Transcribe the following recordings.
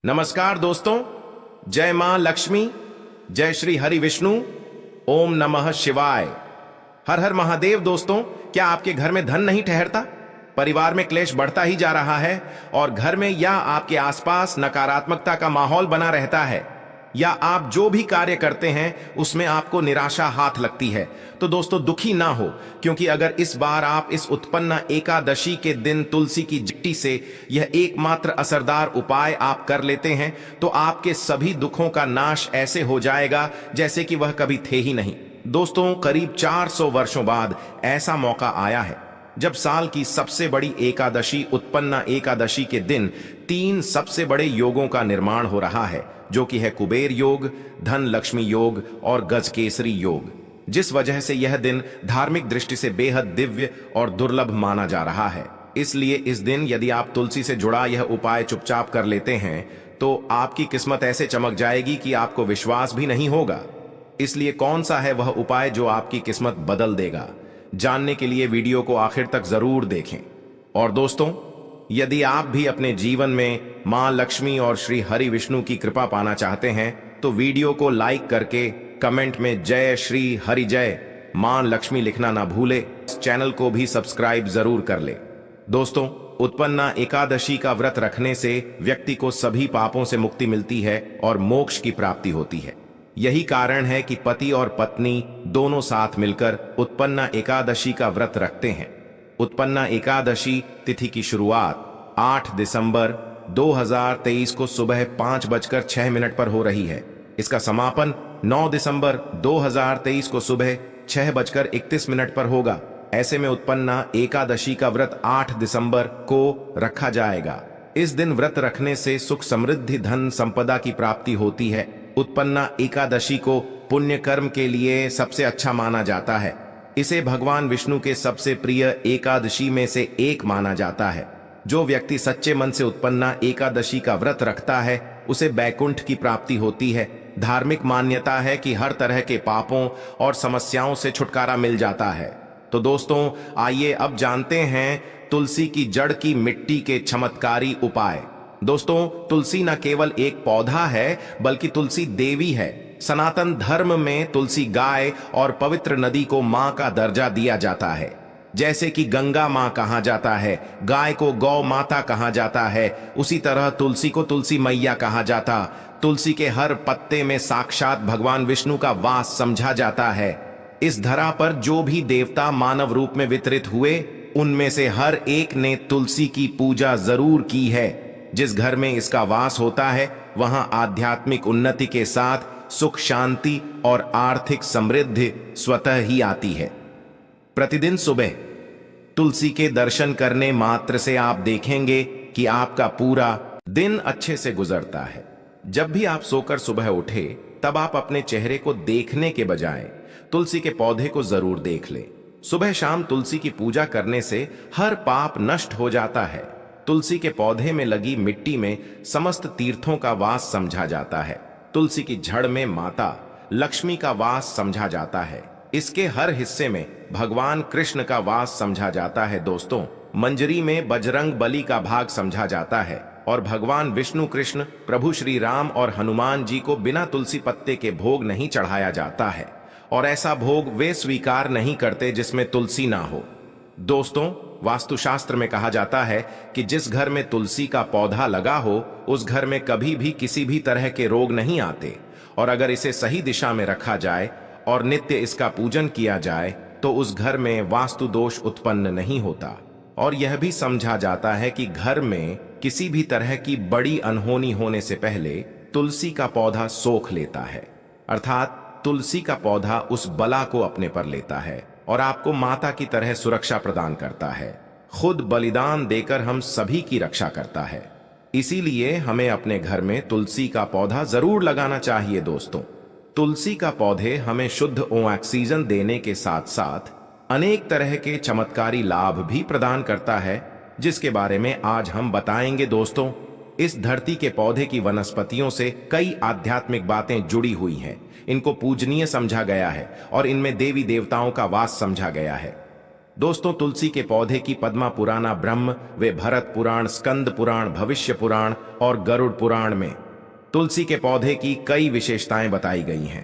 नमस्कार दोस्तों। जय मां लक्ष्मी, जय श्री हरि विष्णु, ओम नमः शिवाय। हर हर महादेव। दोस्तों, क्या आपके घर में धन नहीं ठहरता? परिवार में क्लेश बढ़ता ही जा रहा है और घर में या आपके आसपास नकारात्मकता का माहौल बना रहता है, या आप जो भी कार्य करते हैं उसमें आपको निराशा हाथ लगती है, तो दोस्तों दुखी ना हो, क्योंकि अगर इस बार आप इस उत्पन्ना एकादशी के दिन तुलसी की जट्टी से यह एकमात्र असरदार उपाय आप कर लेते हैं तो आपके सभी दुखों का नाश ऐसे हो जाएगा जैसे कि वह कभी थे ही नहीं। दोस्तों, करीब 400 वर्षों बाद ऐसा मौका आया है जब साल की सबसे बड़ी एकादशी उत्पन्ना एकादशी के दिन 3 सबसे बड़े योगों का निर्माण हो रहा है, जो कि है कुबेर योग, धन लक्ष्मी योग और गजकेसरी योग, जिस वजह से यह दिन धार्मिक दृष्टि से बेहद दिव्य और दुर्लभ माना जा रहा है। इसलिए इस दिन यदि आप तुलसी से जुड़ा यह उपाय चुपचाप कर लेते हैं तो आपकी किस्मत ऐसे चमक जाएगी कि आपको विश्वास भी नहीं होगा। इसलिए कौन सा है वह उपाय जो आपकी किस्मत बदल देगा, जानने के लिए वीडियो को आखिर तक जरूर देखें। और दोस्तों, यदि आप भी अपने जीवन में मां लक्ष्मी और श्री हरि विष्णु की कृपा पाना चाहते हैं तो वीडियो को लाइक करके कमेंट में जय श्री हरि जय मां लक्ष्मी लिखना ना भूले। इस चैनल को भी सब्सक्राइब जरूर कर ले। दोस्तों, उत्पन्ना एकादशी का व्रत रखने से व्यक्ति को सभी पापों से मुक्ति मिलती है और मोक्ष की प्राप्ति होती है। यही कारण है कि पति और पत्नी दोनों साथ मिलकर उत्पन्ना एकादशी का व्रत रखते हैं। उत्पन्ना एकादशी तिथि की शुरुआत 8 दिसंबर 2023 को सुबह 5:06 पर हो रही है। इसका समापन 9 दिसंबर 2023 को सुबह 6:31 पर होगा। ऐसे में उत्पन्ना एकादशी का व्रत 8 दिसंबर को रखा जाएगा। इस दिन व्रत रखने से सुख समृद्धि धन संपदा की प्राप्ति होती है। उत्पन्ना एकादशी को पुण्य कर्म के लिए सबसे अच्छा माना जाता है। इसे भगवान विष्णु के सबसे प्रिय एकादशी में से एक माना जाता है। जो व्यक्ति सच्चे मन से उत्पन्ना एकादशी का व्रत रखता है उसे बैकुंठ की प्राप्ति होती है। धार्मिक मान्यता है कि हर तरह के पापों और समस्याओं से छुटकारा मिल जाता है। तो दोस्तों, आइए अब जानते हैं तुलसी की जड़ की मिट्टी के चमत्कारी उपाय। दोस्तों, तुलसी न केवल एक पौधा है बल्कि तुलसी देवी है। सनातन धर्म में तुलसी गाय और पवित्र नदी को मां का दर्जा दिया जाता है। जैसे कि गंगा मां कहा जाता है, गाय को गौ माता कहा जाता है, उसी तरह तुलसी को तुलसी मैया कहा जाता। तुलसी के हर पत्ते में साक्षात भगवान विष्णु का वास समझा जाता है। इस धरा पर जो भी देवता मानव रूप में वितरित हुए उनमें से हर एक ने तुलसी की पूजा जरूर की है। जिस घर में इसका वास होता है वहां आध्यात्मिक उन्नति के साथ सुख शांति और आर्थिक समृद्धि स्वतः ही आती है। प्रतिदिन सुबह तुलसी के दर्शन करने मात्र से आप देखेंगे कि आपका पूरा दिन अच्छे से गुजरता है। जब भी आप सोकर सुबह उठे तब आप अपने चेहरे को देखने के बजाय तुलसी के पौधे को जरूर देख ले। सुबह शाम तुलसी की पूजा करने से हर पाप नष्ट हो जाता है। तुलसी के पौधे में लगी मिट्टी में समस्त तीर्थों का वास समझा जाता है। तुलसी की जड़ में माता लक्ष्मी का वास समझा जाता है। इसके हर हिस्से में भगवान कृष्ण का वास समझा जाता है। दोस्तों, मंजरी में बजरंग बली का भाग समझा जाता है और भगवान विष्णु कृष्ण प्रभु श्री राम और हनुमान जी को बिना तुलसी पत्ते के भोग नहीं चढ़ाया जाता है, और ऐसा भोग वे स्वीकार नहीं करते जिसमें तुलसी ना हो। दोस्तों, वास्तुशास्त्र में कहा जाता है कि जिस घर में तुलसी का पौधा लगा हो उस घर में कभी भी किसी भी तरह के रोग नहीं आते, और अगर इसे सही दिशा में रखा जाए और नित्य इसका पूजन किया जाए तो उस घर में वास्तु दोष उत्पन्न नहीं होता। और यह भी समझा जाता है कि घर में किसी भी तरह की बड़ी अनहोनी होने से पहले तुलसी का पौधा सोख लेता है, अर्थात तुलसी का पौधा उस बला को अपने पर लेता है और आपको माता की तरह सुरक्षा प्रदान करता है। खुद बलिदान देकर हम सभी की रक्षा करता है। इसीलिए हमें अपने घर में तुलसी का पौधा जरूर लगाना चाहिए। दोस्तों, तुलसी का पौधे हमें शुद्ध ऑक्सीजन देने के साथ साथ अनेक तरह के चमत्कारी लाभ भी प्रदान करता है, जिसके बारे में आज हम बताएंगे। दोस्तों, इस धरती के पौधे की वनस्पतियों से कई आध्यात्मिक बातें जुड़ी हुई हैं। इनको पूजनीय समझा गया है और इनमें देवी देवताओं का वास समझा गया है। दोस्तों, तुलसी के पौधे की पद्मा पुराना ब्रह्म व भरत पुराण, स्कंद पुराण, भविष्य पुराण और गरुड़ पुराण में तुलसी के पौधे की कई विशेषताएं बताई गई हैं।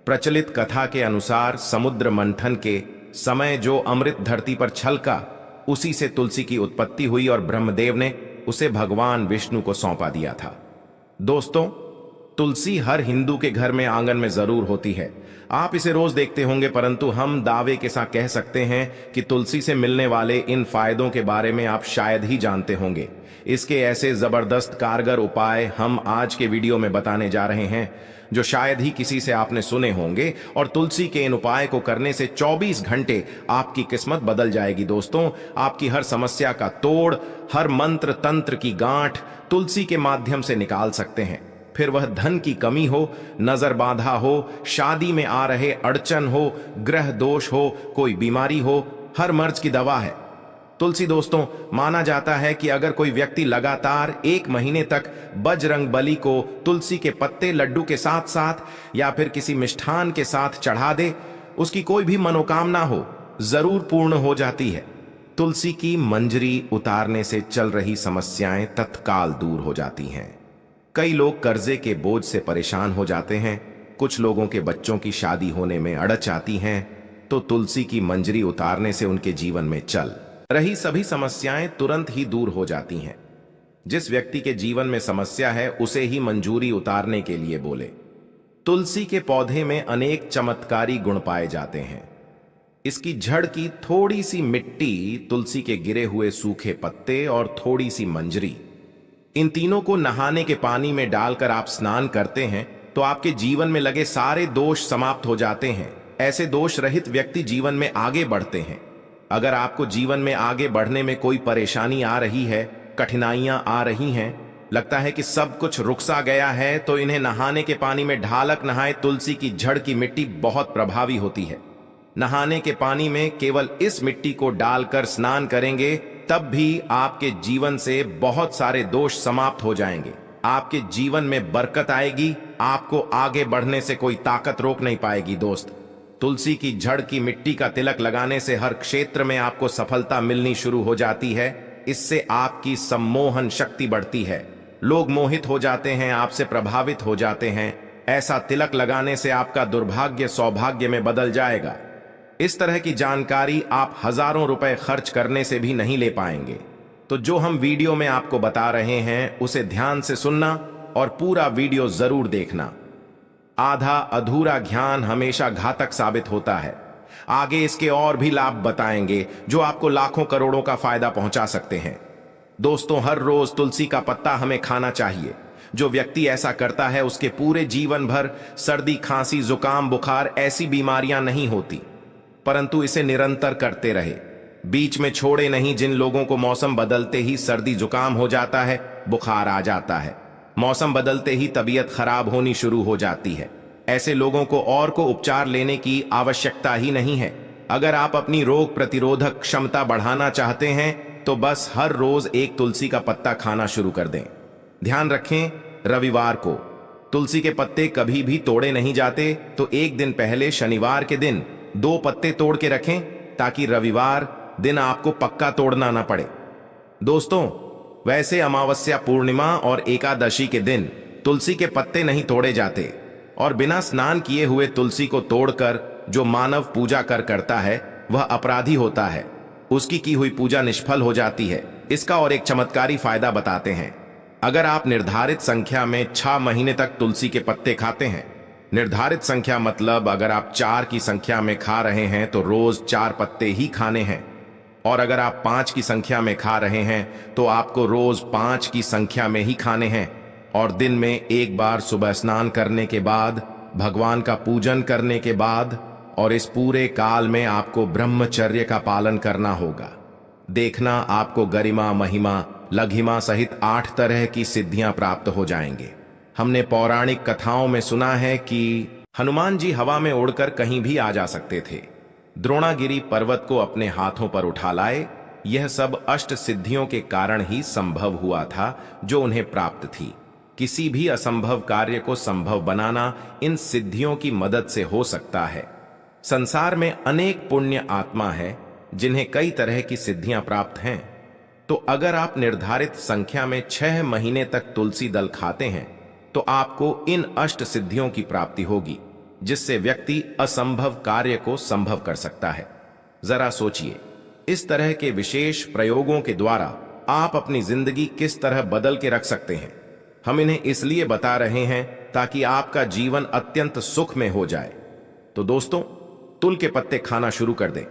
प्रचलित कथा के अनुसार समुद्र मंथन के समय जो अमृत धरती पर छलका, उसी से तुलसी की उत्पत्ति हुई और ब्रह्मदेव ने उसे भगवान विष्णु को सौंपा दिया था। दोस्तों, तुलसी हर हिंदू के घर में आंगन में जरूर होती है। आप इसे रोज देखते होंगे, परंतु हम दावे के साथ कह सकते हैं कि तुलसी से मिलने वाले इन फायदों के बारे में आप शायद ही जानते होंगे। इसके ऐसे जबरदस्त कारगर उपाय हम आज के वीडियो में बताने जा रहे हैं जो शायद ही किसी से आपने सुने होंगे, और तुलसी के इन उपाय को करने से 24 घंटे आपकी किस्मत बदल जाएगी। दोस्तों, आपकी हर समस्या का तोड़, हर मंत्र तंत्र की गांठ तुलसी के माध्यम से निकाल सकते हैं। फिर वह धन की कमी हो, नजर बाधा हो, शादी में आ रहे अड़चन हो, ग्रह दोष हो, कोई बीमारी हो, हर मर्ज की दवा है तुलसी। दोस्तों, माना जाता है कि अगर कोई व्यक्ति लगातार 1 महीने तक बजरंग बली को तुलसी के पत्ते लड्डू के साथ साथ या फिर किसी मिष्ठान के साथ चढ़ा दे, उसकी कोई भी मनोकामना हो जरूर पूर्ण हो जाती है। तुलसी की मंजरी उतारने से चल रही समस्याएं तत्काल दूर हो जाती हैं। कई लोग कर्जे के बोझ से परेशान हो जाते हैं, कुछ लोगों के बच्चों की शादी होने में अड़च आती हैं, तो तुलसी की मंजरी उतारने से उनके जीवन में चल रही सभी समस्याएं तुरंत ही दूर हो जाती हैं। जिस व्यक्ति के जीवन में समस्या है उसे ही मंजूरी उतारने के लिए बोले। तुलसी के पौधे में अनेक चमत्कारी गुण पाए जाते हैं। इसकी जड़ की थोड़ी सी मिट्टी, तुलसी के गिरे हुए सूखे पत्ते और थोड़ी सी मंजरी, इन तीनों को नहाने के पानी में डालकर आप स्नान करते हैं तो आपके जीवन में लगे सारे दोष समाप्त हो जाते हैं। ऐसे दोष रहित व्यक्ति जीवन में आगे बढ़ते हैं। अगर आपको जीवन में आगे बढ़ने में कोई परेशानी आ रही है, कठिनाइयां आ रही हैं, लगता है कि सब कुछ रुक सा गया है, तो इन्हें नहाने के पानी में ढालक नहाए। तुलसी की जड़ की मिट्टी बहुत प्रभावी होती है। नहाने के पानी में केवल इस मिट्टी को डालकर स्नान करेंगे, तब भी आपके जीवन से बहुत सारे दोष समाप्त हो जाएंगे। आपके जीवन में बरकत आएगी, आपको आगे बढ़ने से कोई ताकत रोक नहीं पाएगी। दोस्त, तुलसी की जड़ की मिट्टी का तिलक लगाने से हर क्षेत्र में आपको सफलता मिलनी शुरू हो जाती है। इससे आपकी सम्मोहन शक्ति बढ़ती है, लोग मोहित हो जाते हैं, आपसे प्रभावित हो जाते हैं। ऐसा तिलक लगाने से आपका दुर्भाग्य सौभाग्य में बदल जाएगा। इस तरह की जानकारी आप हजारों रुपए खर्च करने से भी नहीं ले पाएंगे। तो जो हम वीडियो में आपको बता रहे हैं उसे ध्यान से सुनना और पूरा वीडियो जरूर देखना। आधा अधूरा ज्ञान हमेशा घातक साबित होता है। आगे इसके और भी लाभ बताएंगे जो आपको लाखों करोड़ों का फायदा पहुंचा सकते हैं। दोस्तों, हर रोज तुलसी का पत्ता हमें खाना चाहिए। जो व्यक्ति ऐसा करता है उसके पूरे जीवन भर सर्दी, खांसी, जुकाम, बुखार ऐसी बीमारियां नहीं होती, परंतु इसे निरंतर करते रहे, बीच में छोड़े नहीं। जिन लोगों को मौसम बदलते ही सर्दी जुकाम हो जाता है, बुखार आ जाता है, मौसम बदलते ही तबीयत खराब होनी शुरू हो जाती है, ऐसे लोगों को और को उपचार लेने की आवश्यकता ही नहीं है। अगर आप अपनी रोग प्रतिरोधक क्षमता बढ़ाना चाहते हैं तो बस हर रोज एक तुलसी का पत्ता खाना शुरू कर दें। ध्यान रखें, रविवार को तुलसी के पत्ते कभी भी तोड़े नहीं जाते, तो एक दिन पहले शनिवार के दिन 2 पत्ते तोड़ के रखें ताकि रविवार दिन आपको पक्का तोड़ना ना पड़े। दोस्तों, वैसे अमावस्या, पूर्णिमा और एकादशी के दिन तुलसी के पत्ते नहीं तोड़े जाते, और बिना स्नान किए हुए तुलसी को तोड़कर जो मानव पूजा करता है वह अपराधी होता है, उसकी की हुई पूजा निष्फल हो जाती है। इसका और एक चमत्कारी फायदा बताते हैं। अगर आप निर्धारित संख्या में 6 महीने तक तुलसी के पत्ते खाते हैं, निर्धारित संख्या मतलब अगर आप 4 की संख्या में खा रहे हैं तो रोज 4 पत्ते ही खाने हैं, और अगर आप 5 की संख्या में खा रहे हैं तो आपको रोज 5 की संख्या में ही खाने हैं, और दिन में एक बार सुबह स्नान करने के बाद, भगवान का पूजन करने के बाद, और इस पूरे काल में आपको ब्रह्मचर्य का पालन करना होगा। देखना, आपको गरिमा, महिमा, लघिमा सहित 8 तरह की सिद्धियां प्राप्त हो जाएंगे। हमने पौराणिक कथाओं में सुना है कि हनुमान जी हवा में उड़कर कहीं भी आ जा सकते थे, द्रोणागिरी पर्वत को अपने हाथों पर उठा लाए। यह सब अष्ट सिद्धियों के कारण ही संभव हुआ था जो उन्हें प्राप्त थी। किसी भी असंभव कार्य को संभव बनाना इन सिद्धियों की मदद से हो सकता है। संसार में अनेक पुण्य आत्मा है जिन्हें कई तरह की सिद्धियां प्राप्त हैं, तो अगर आप निर्धारित संख्या में 6 महीने तक तुलसी दल खाते हैं तो आपको इन अष्ट सिद्धियों की प्राप्ति होगी, जिससे व्यक्ति असंभव कार्य को संभव कर सकता है। जरा सोचिए, इस तरह के विशेष प्रयोगों के द्वारा आप अपनी जिंदगी किस तरह बदल के रख सकते हैं। हम इन्हें इसलिए बता रहे हैं ताकि आपका जीवन अत्यंत सुख में हो जाए। तो दोस्तों, तुल के पत्ते खाना शुरू कर दें।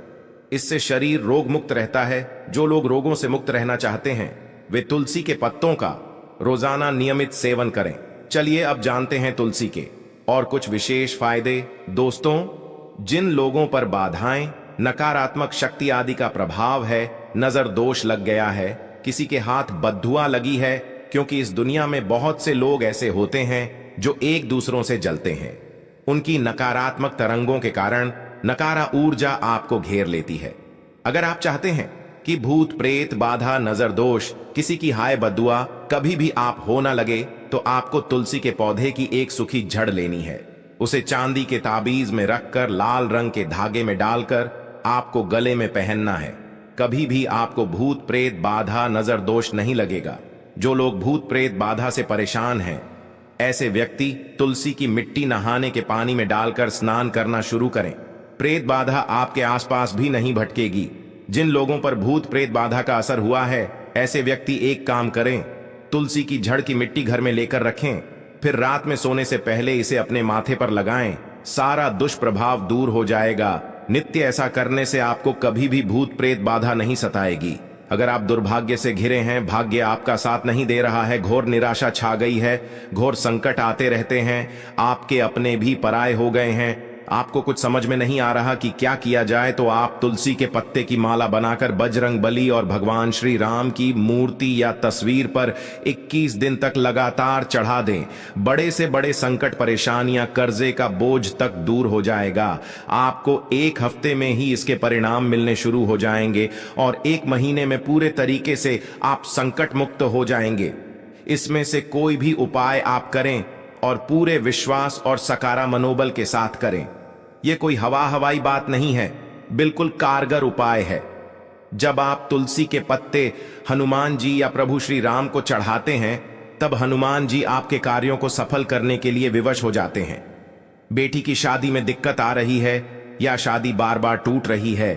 इससे शरीर रोग मुक्त रहता है। जो लोग रोगों से मुक्त रहना चाहते हैं वे तुलसी के पत्तों का रोजाना नियमित सेवन करें। चलिए अब जानते हैं तुलसी के और कुछ विशेष फायदे। दोस्तों, जिन लोगों पर बाधाएं, नकारात्मक शक्ति आदि का प्रभाव है, नजर दोष लग गया है, किसी के हाथ बद्दुआ लगी है, क्योंकि इस दुनिया में बहुत से लोग ऐसे होते हैं जो एक दूसरों से जलते हैं। उनकी नकारात्मक तरंगों के कारण नकारा ऊर्जा आपको घेर लेती है। अगर आप चाहते हैं कि भूत प्रेत, बाधा, नजर दोष, किसी की हाय बद्दुआ कभी भी आप हो ना लगे, तो आपको तुलसी के पौधे की एक सूखी जड़ लेनी है। उसे चांदी के ताबीज में रखकर लाल रंग के धागे में डालकर आपको गले में पहनना है। कभी भी आपको भूत प्रेत, बाधा, नजर दोष नहीं लगेगा। जो लोग भूत प्रेत बाधा से परेशान हैं, ऐसे व्यक्ति तुलसी की मिट्टी नहाने के पानी में डालकर स्नान करना शुरू करें। प्रेत बाधा आपके आसपास भी नहीं भटकेगी। जिन लोगों पर भूत प्रेत बाधा का असर हुआ है, ऐसे व्यक्ति एक काम करें, तुलसी की जड़ की मिट्टी घर में लेकर रखें, फिर रात में सोने से पहले इसे अपने माथे पर लगाएं। सारा दुष्प्रभाव दूर हो जाएगा। नित्य ऐसा करने से आपको कभी भी भूत प्रेत बाधा नहीं सताएगी। अगर आप दुर्भाग्य से घिरे हैं, भाग्य आपका साथ नहीं दे रहा है, घोर निराशा छा गई है, घोर संकट आते रहते हैं, आपके अपने भी पराये हो गए हैं, आपको कुछ समझ में नहीं आ रहा कि क्या किया जाए, तो आप तुलसी के पत्ते की माला बनाकर बजरंग बली और भगवान श्री राम की मूर्ति या तस्वीर पर 21 दिन तक लगातार चढ़ा दें। बड़े से बड़े संकट, परेशानियां, कर्जे का बोझ तक दूर हो जाएगा। आपको 1 हफ्ते में ही इसके परिणाम मिलने शुरू हो जाएंगे और 1 महीने में पूरे तरीके से आप संकट मुक्त हो जाएंगे। इसमें से कोई भी उपाय आप करें और पूरे विश्वास और सकारात्मक मनोबल के साथ करें। यह कोई हवाई बात नहीं है, बिल्कुल कारगर उपाय है। जब आप तुलसी के पत्ते हनुमान जी या प्रभु श्री राम को चढ़ाते हैं, तब हनुमान जी आपके कार्यों को सफल करने के लिए विवश हो जाते हैं। बेटी की शादी में दिक्कत आ रही है या शादी बार बार टूट रही है,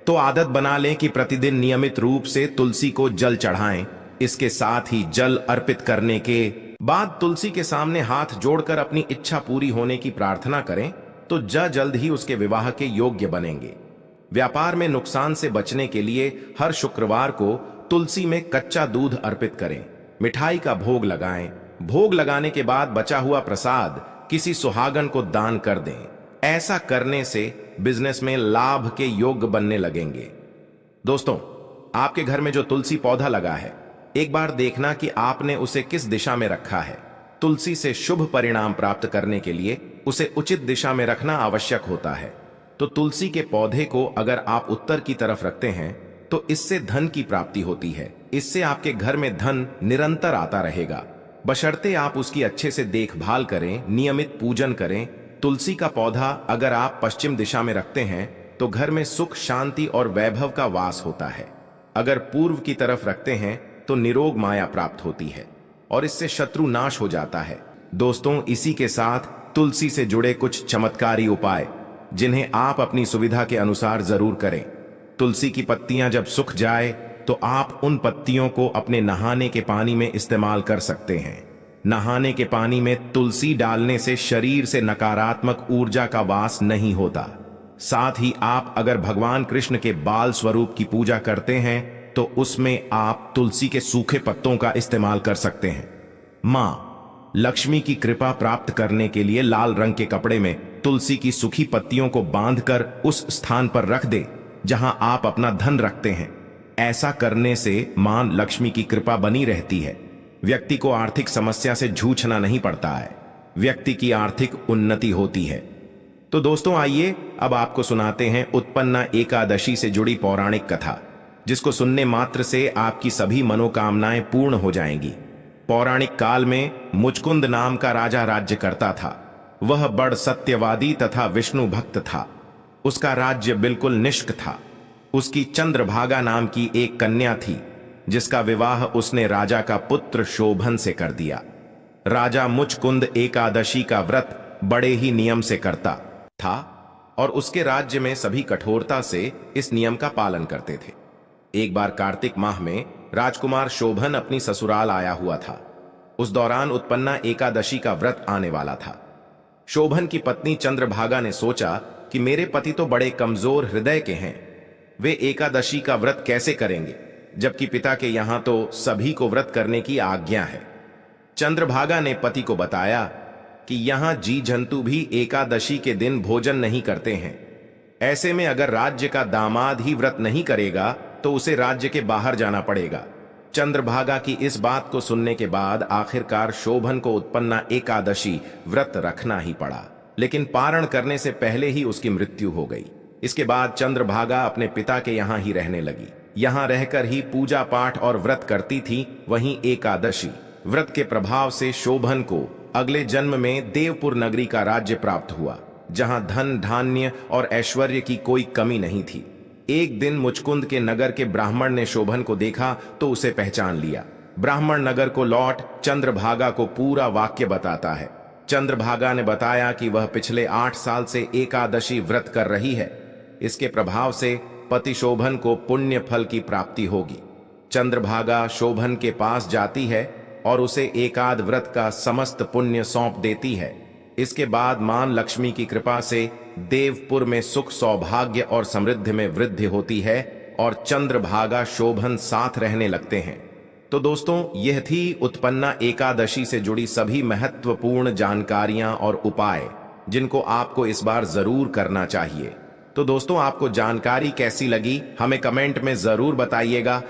तो आदत बना लें कि प्रतिदिन नियमित रूप से तुलसी को जल चढ़ाएं। इसके साथ ही जल अर्पित करने के बाद तुलसी के सामने हाथ जोड़कर अपनी इच्छा पूरी होने की प्रार्थना करें, तो जल्द ही उसके विवाह के योग्य बनेंगे। व्यापार में नुकसान से बचने के लिए हर शुक्रवार को तुलसी में कच्चा दूध अर्पित करें, मिठाई का भोग लगाएं। भोग लगाने के बाद बचा हुआ प्रसाद किसी सुहागन को दान कर दें। ऐसा करने से बिजनेस में लाभ के योग्य बनने लगेंगे। दोस्तों, आपके घर में जो तुलसी पौधा लगा है, एक बार देखना कि आपने उसे किस दिशा में रखा है। तुलसी से शुभ परिणाम प्राप्त करने के लिए उसे उचित दिशा में रखना आवश्यक होता है। तो तुलसी के पौधे को अगर आप उत्तर की तरफ रखते हैं तो इससे धन की प्राप्ति होती है। इससे आपके घर में धन निरंतर आता रहेगा, बशर्ते आप उसकी अच्छे से देखभाल करें, नियमित पूजन करें। तुलसी का पौधा अगर आप पश्चिम दिशा में रखते हैं तो घर में सुख, शांति और वैभव का वास होता है। अगर पूर्व की तरफ रखते हैं तो निरोग माया प्राप्त होती है और इससे शत्रु नाश हो जाता है। दोस्तों, इसी के साथ तुलसी से जुड़े कुछ चमत्कारी उपाय, जिन्हें आप अपनी सुविधा के अनुसार जरूर करें। तुलसी की पत्तियां जब सूख जाए तो आप उन पत्तियों को अपने नहाने के पानी में इस्तेमाल कर सकते हैं। नहाने के पानी में तुलसी डालने से शरीर से नकारात्मक ऊर्जा का वास नहीं होता। साथ ही आप अगर भगवान कृष्ण के बाल स्वरूप की पूजा करते हैं तो उसमें आप तुलसी के सूखे पत्तों का इस्तेमाल कर सकते हैं। मां लक्ष्मी की कृपा प्राप्त करने के लिए लाल रंग के कपड़े में तुलसी की सूखी पत्तियों को बांधकर उस स्थान पर रख दे जहां आप अपना धन रखते हैं। ऐसा करने से मां लक्ष्मी की कृपा बनी रहती है। व्यक्ति को आर्थिक समस्या से जूझना नहीं पड़ता है, व्यक्ति की आर्थिक उन्नति होती है। तो दोस्तों, आइए अब आपको सुनाते हैं उत्पन्ना एकादशी से जुड़ी पौराणिक कथा, जिसको सुनने मात्र से आपकी सभी मनोकामनाएं पूर्ण हो जाएंगी। पौराणिक काल में मुचकुंद नाम का राजा राज्य करता था। वह बड़ सत्यवादी तथा विष्णु भक्त था। उसका राज्य बिल्कुल निष्क था। उसकी चंद्रभागा नाम की एक कन्या थी, जिसका विवाह उसने राजा का पुत्र शोभन से कर दिया। राजा मुचकुंद एकादशी का व्रत बड़े ही नियम से करता था और उसके राज्य में सभी कठोरता से इस नियम का पालन करते थे। एक बार कार्तिक माह में राजकुमार शोभन अपनी ससुराल आया हुआ था। उस दौरान उत्पन्ना एकादशी का व्रत आने वाला था। शोभन की पत्नी चंद्रभागा ने सोचा कि मेरे पति तो बड़े कमजोर हृदय के हैं, वे एकादशी का व्रत कैसे करेंगे, जबकि पिता के यहां तो सभी को व्रत करने की आज्ञा है। चंद्रभागा ने पति को बताया कि यहां जी जंतु भी एकादशी के दिन भोजन नहीं करते हैं। ऐसे में अगर राज्य का दामाद ही व्रत नहीं करेगा तो उसे राज्य के बाहर जाना पड़ेगा। चंद्रभागा की इस बात को सुनने के बाद आखिरकार शोभन को उत्पन्ना एकादशी व्रत रखना ही पड़ा, लेकिन पारण करने से पहले ही उसकी मृत्यु हो गई। इसके बाद चंद्रभागा अपने पिता के यहां ही रहने लगी। यहां रहकर ही पूजा पाठ और व्रत करती थी। वहीं एकादशी व्रत के प्रभाव से शोभन को अगले जन्म में देवपुर नगरी का राज्य प्राप्त हुआ, जहां धन धान्य और ऐश्वर्य की कोई कमी नहीं थी। एक दिन मुचकुंद के नगर के ब्राह्मण ने शोभन को देखा तो उसे पहचान लिया। ब्राह्मण नगर को लौट चंद्रभागा को पूरा वाक्य बताता है। चंद्रभागा ने बताया कि वह पिछले 8 साल से एकादशी व्रत कर रही है। इसके प्रभाव से पति शोभन को पुण्य फल की प्राप्ति होगी। चंद्रभागा शोभन के पास जाती है और उसे एकाद व्रत का समस्त पुण्य सौंप देती है। इसके बाद मां लक्ष्मी की कृपा से देवपुर में सुख सौभाग्य और समृद्धि में वृद्धि होती है और चंद्रभागा शोभन साथ रहने लगते हैं। तो दोस्तों, यह थी उत्पन्ना एकादशी से जुड़ी सभी महत्वपूर्ण जानकारियां और उपाय, जिनको आपको इस बार जरूर करना चाहिए। तो दोस्तों, आपको जानकारी कैसी लगी हमें कमेंट में जरूर बताइएगा।